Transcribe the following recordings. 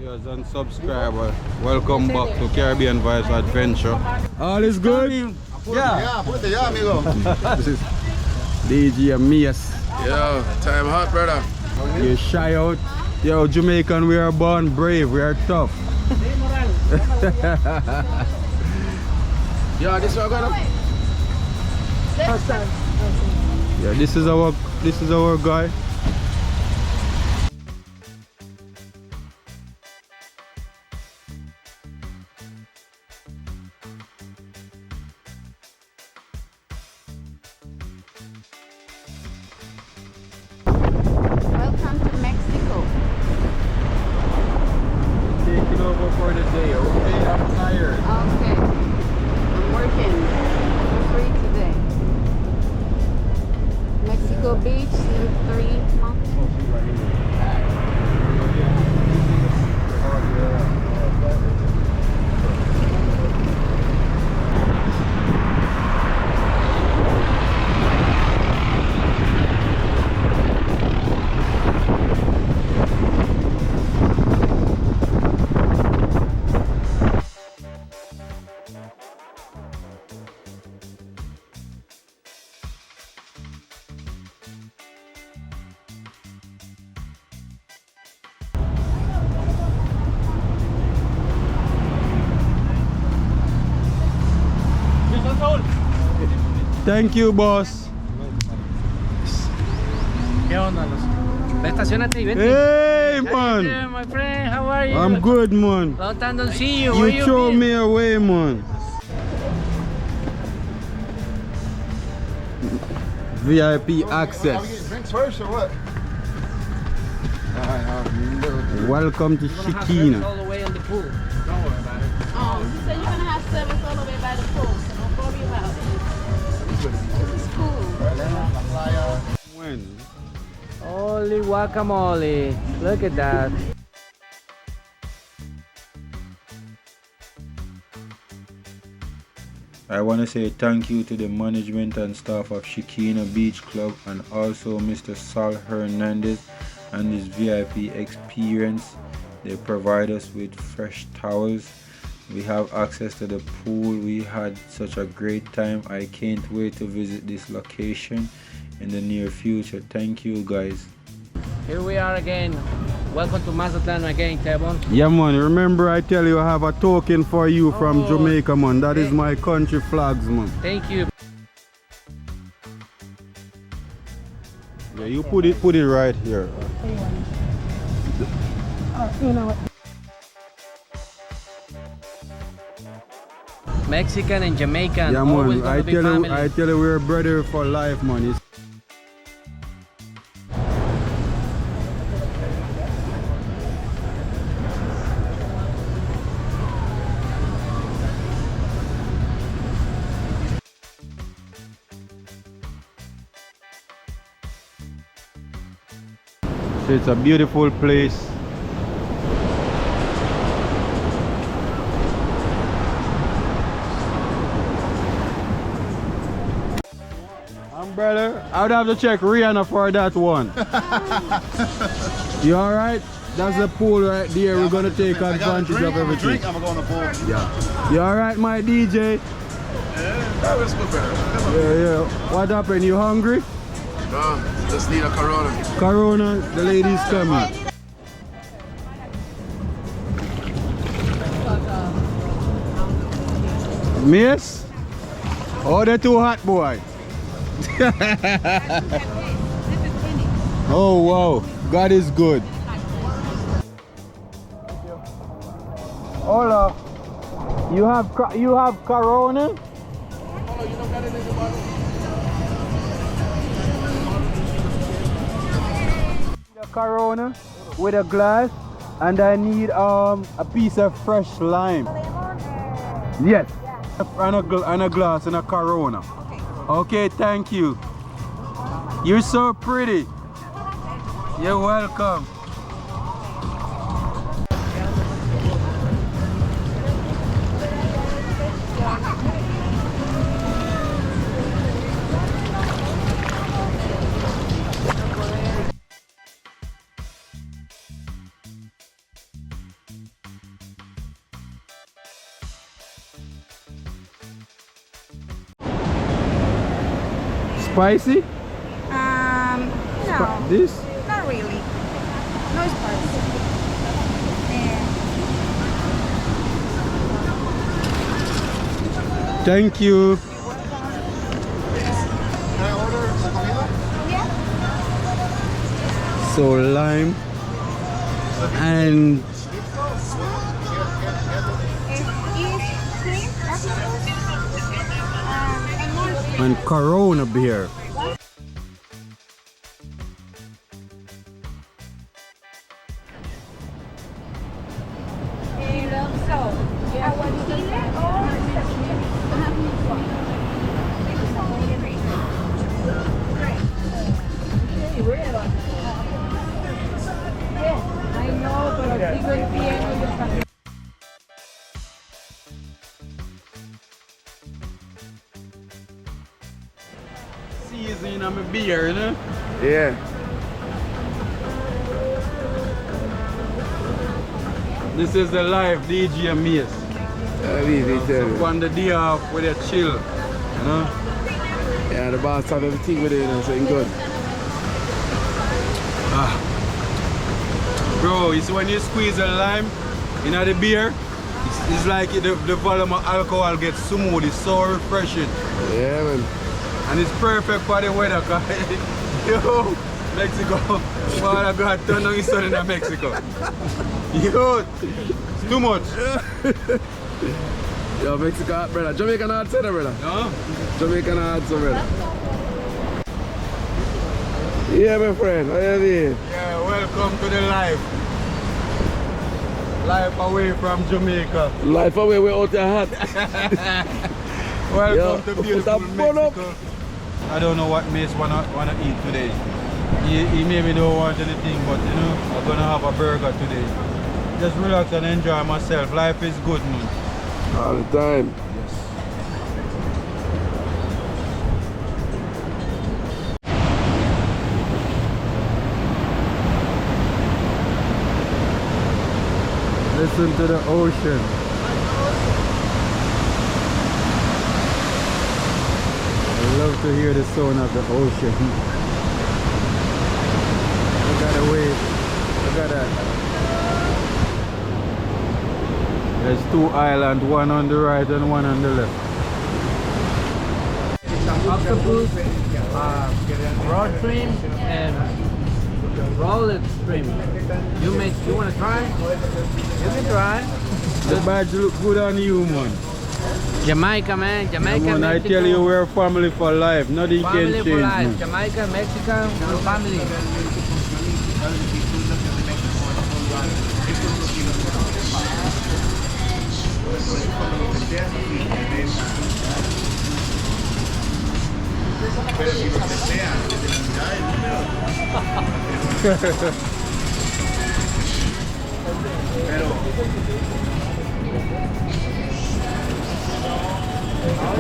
viewers and subscribers, welcome back to Caribbean Vibes Adventure. All is good? Yeah, amigo. This is DJ Amias. Yo, time hot, brother. You shy out. Yo, Jamaican, we are born brave, we are tough. Yo, this one got Yeah, this is our guy. Welcome to Mexico. Taking over for the day. Okay, I'm tired. Okay. I'm working for free today. Mexico Beach, C3 Mountain. Thank you, boss. ¿Qué onda? Estacionate y vente. Hey, Hey, man. my friend, how are you? I'm good, man. Long time don't see you. Where You you throw been? me away, man. VIP access. drinks first or what? Welcome to Shekinah. All the way on the pool. Don't worry about it. Oh, you said you're gonna have service all the way by the pool, so don't worry about it. This is cool. When? Holy guacamole. Look at that. I want to say thank you to the management and staff of Shekinah Beach Club and also Mr. Sal Hernandez and his VIP Experience. They provide us with fresh towels. We have access to the pool. We had such a great time. I can't wait to visit this location in the near future. Thank you, guys. Here we are again. Welcome to Mazatlan again, Tebon. Yeah, man, remember I tell you I have a token for you from Oh, Jamaica, man. That is hey. my country flags, man. Thank you. Yeah, you put it right here. Mexican and Jamaican. Yeah, Always man, gonna be family. I tell you we're brother for life, man. It's So it's a beautiful place. Brother, I would have to check Rihanna for that one. You alright? That's the pool right there. We're gonna take advantage of everything. I'm gonna go on the pool. Yeah. You alright, my DJ? Yeah, that was good, brother. Yeah. What happened? You hungry? Just need a Corona. Corona, the ladies coming. Miss? Oh, they're too hot, boy. Oh, wow. God is good. Hola. You have Corona? Corona with a glass, and I need a piece of fresh lime. Yes. And a glass and a Corona. Okay, thank you. You're so pretty. You're welcome. Spicy? No, This? not really. No spicy. Yeah. Thank you. Can I order some comida? Yeah. So lime and Cream, and more. and Corona beer. Season on my beer, you know? Yeah. This is the live DJ Mace. So on the day off with a chill, you know? Yeah, the boss have everything with it, you know, so it's good. Bro, it's when you squeeze the lime in the beer, it's like the volume of alcohol gets smooth, it's so refreshing. Yeah, man. And it's perfect for the weather, cause yo, Mexico, Father God turn on his sun in Mexico. Yo, it's too much. Yo, Mexico hot, brother. Jamaican hot, say that, brother. No? Jamaican hot, so, brother. Yeah, my friend. How you doing? Yeah, welcome to the life. Life away from Jamaica. Life away, we're out there hot. Welcome Yo, to beautiful put that bun up. Mexico. I don't know what Mace wanna eat today. He maybe don't want anything, but you know, I'm gonna have a burger today. Just relax and enjoy myself. Life is good, man. All the time. Yes. Listen to the ocean. I love to hear the sound of the ocean. Look at the wave. Look at that. There's two islands, one on the right and one on the left. Octopus, raw shrimp, and rolled shrimp. You want to try? You can try. The badge look good on you, man. Jamaica, man. Jamaica, Man, I Mexico. tell you, we're family for life. Nothing Family can for change life. me. Jamaica, Mexico, one family.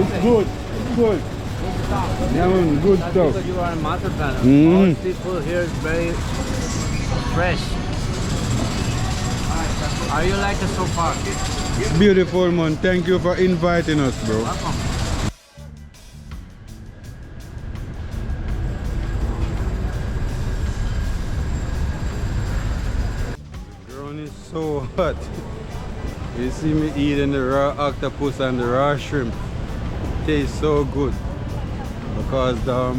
It's good. It's good. Yeah, man, good stuff. Because you are in mazatlan. Mm. All seafood here is very fresh. How you like it so far? It's beautiful, man. Thank you for inviting us, bro. Welcome. The ground is so hot. You see me eating the raw octopus and the raw shrimp. Tastes so good because the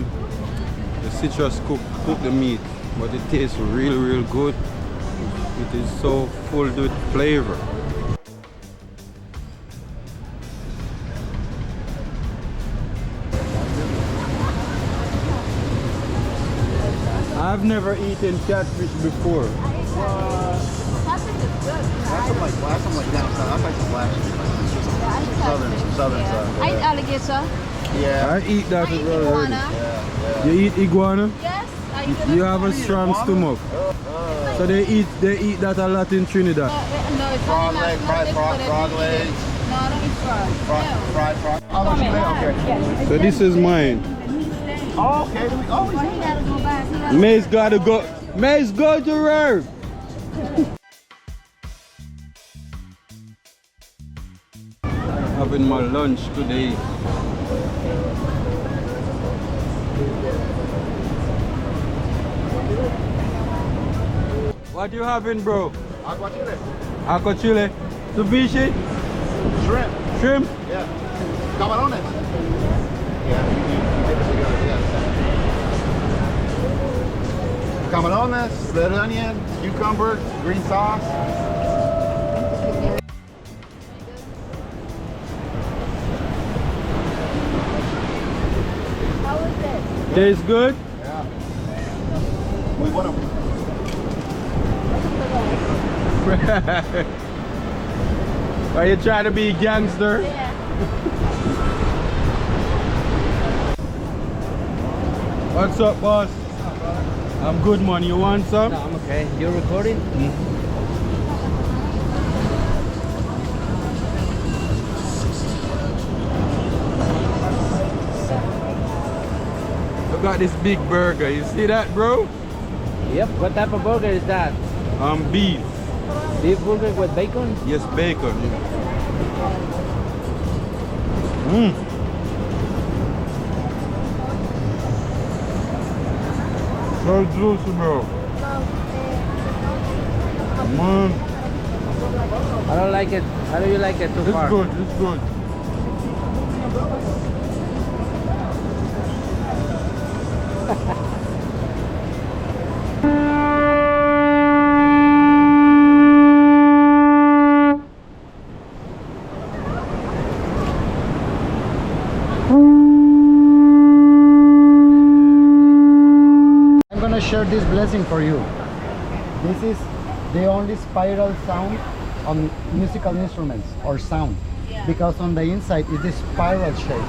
citrus cook the meat, but it tastes real good. It is so full with flavor. I've never eaten catfish before. That's some like down south. That's like some black shit. Some southern side. I eat alligator. Yeah. I eat that I eat already. iguana. You eat iguana? Yes, I eat it. You have a strong stomach. So they eat that a lot in Trinidad. No, it's Frog not leg, fried frog legs. No, I don't eat frog. Fried frog. Oh, she made? Okay. So this is mine. Oh, okay. He gotta go back. May's gotta go. May's go to her. Having my lunch today. What you having, bro? Agua chile. Aqua chile. Ceviche? Shrimp. Shrimp? Yeah. Camarones. Yeah, you dip it together, yeah. Camarones, red onion, cucumber, green sauce. How was it? Tastes good? Yeah. Muy bueno. Are you trying to be a gangster? Yeah. What's up, boss? I'm good, man. You want some? No, I'm okay. You're recording? Look at this big burger. You see that, bro? Yep. What type of burger is that? Beef. Beef burger with bacon? Yes, bacon. Mmm. So juicy, bro. Man, I don't like it. How do you like it too it's far? good. It's good. I'm gonna share this blessing for you. This is the only spiral sound on musical instruments or sound, Yeah. because on the inside it is spiral shape.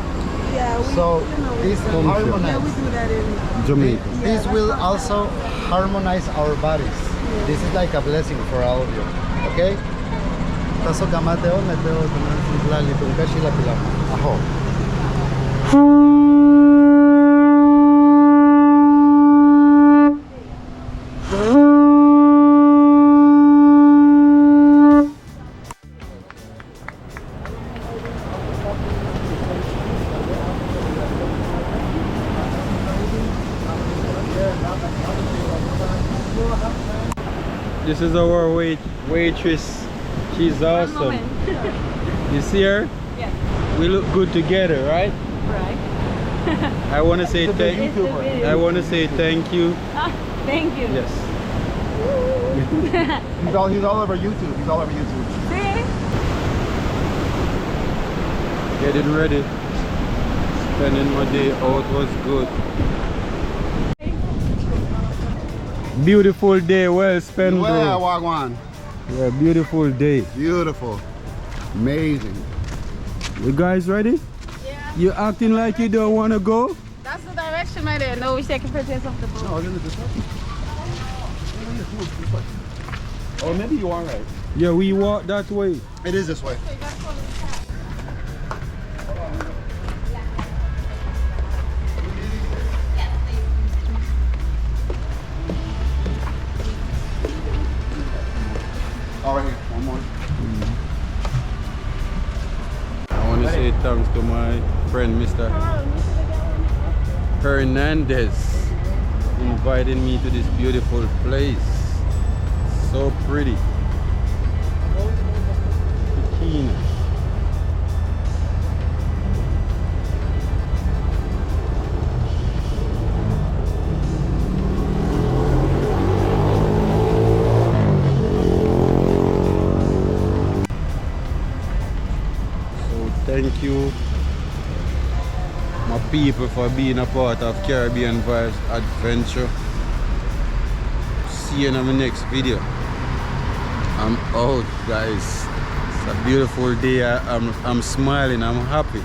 Yeah, we, So this yeah, we harmonize. do that in Jamaica. This will also harmonize our bodies. This is like a blessing for all of you. Okay? Taso kamateo meteo lali tungkashi la pilama. Aho. This is our waitress. She's awesome. You see her? Yeah. We look good together, right? Right. I want to say thank. I want to say thank you. Thank you. Yes. He's all over YouTube. He's all over YouTube. See? Getting ready. Spending my day out was good. Beautiful day, well spent, bro. Well, Wagwan. Yeah, beautiful day. Beautiful. Amazing. You guys ready? Yeah. You acting like you don't want to go? That's the direction right there. No, we're taking pictures of the boat. No, isn't it this way? Oh, maybe you are right. Yeah, we walk that way. It is this way. Oh, right here. One more. I want to say thanks to my friend Mr. Hernandez inviting me to this beautiful place. So pretty. Shekinah. Thank you, my people, for being a part of Caribbean Vibes Adventure. See you in my next video. I'm out, guys. It's a beautiful day. I'm smiling. I'm happy.